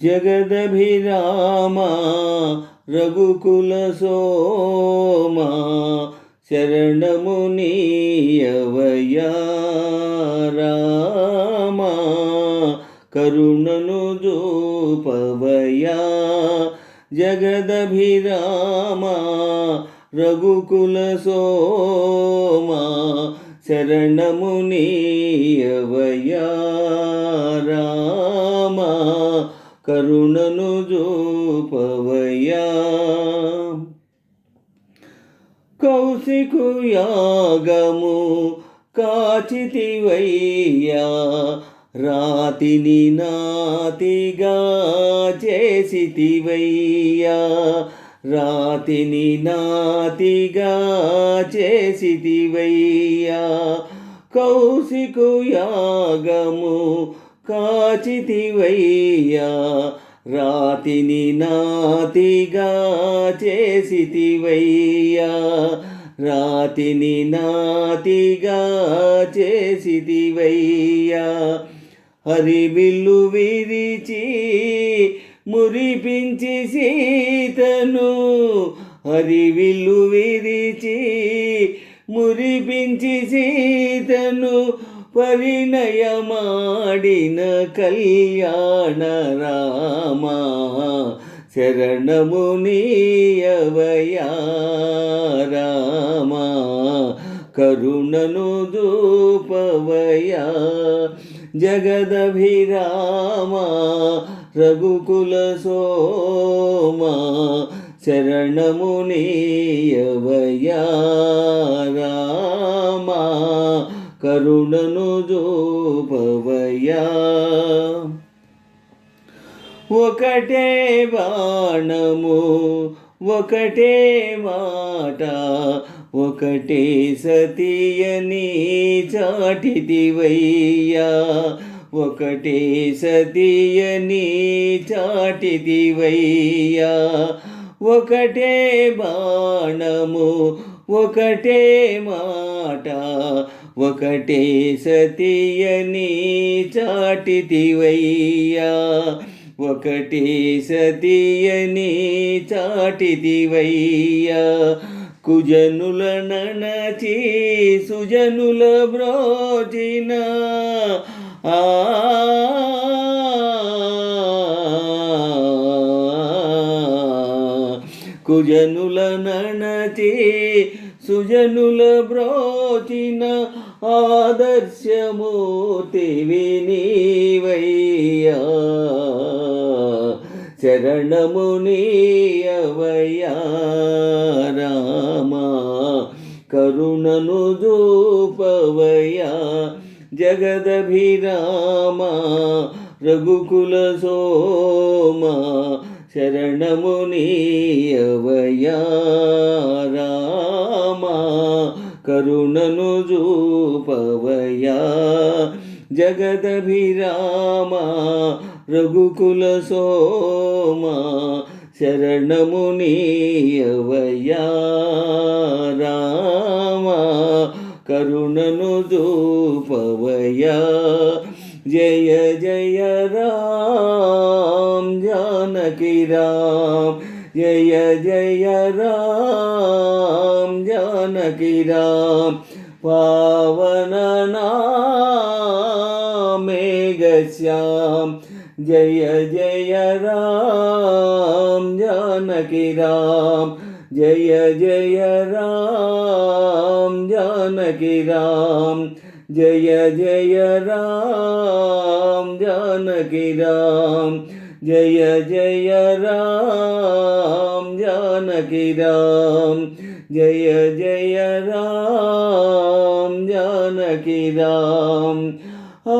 జగదభిరామా రఘుకుల సోమా శరణము నీయవయ్యా రామా కరుణను జూపవయ్యా జగదభిరామా రఘుకుల సోమా శరణము నీయవయ్యా రామా కరుణను జూపవయ్యా కౌశికు యాగము కాచితివయ్యా రాతిని నాతిగా చేసితివయ్యా రాతిని నాతిగా చేసితివయ్యా కౌశికు యాగము కాచితివయ్యా రాతిని నాతిగా చేసితివయ్యా రాతిని నాతిగా చేసితివయ్యా హరిబిల్లు విరిచి మురిపించి సీతను హరివిల్లు విరిచి మురిపించి సీతను పరిణయమాడిన కళ్యాణ రామా శరణము నీయవయ్యా రామా కరుణను దూపవయ్యా జగదభిరామా రఘుకుల సోమా శరణము నీయవయ్యా రామా కరుణను జూపవయ్యా ఒకటే బాణము ఒకటే మాట ఒకటే సతియని చాటిదివయ్యా ఒకటే సతియని చాటిదివయ్యా ఒకటే బాణము ఒకటే మాట ఒకటే సతియని చాటిదివయ్యా ఒకటే సతియని చాటిదివయ్యా కుజనుల ననచి సుజనుల బ్రోచిన కుజనుల ననచి సుజనుల బ్రోచిన ఆదర్శమూర్తివి నీవయ్యా శరణము నీయవయ్యా రామా కరుణను జూపవయ్యా జగదభిరామా రఘుకుల సోమా శరణము నీయవయ్యా రామా కరుణను జూపవయ్యా జగదభిరామా రఘుకుల సోమా శరణము నీయవయ్యా రామా కరుణను జూపవయ్యా జయ జయ రామ్ జానకి రామ్ జయ జయ రామ్ జానకి రామ్ పావన మేఘశ్యామ్ జయ జయ రామ్ జానకి రామ్ జయ జయ రామ్ జానకి రామ్ జయ జయ రామ్ జానకి రామ్ జయ జయ రామ్ జానకి రామ్ జయ జయ రామ్ జానకి రామ్ ఆ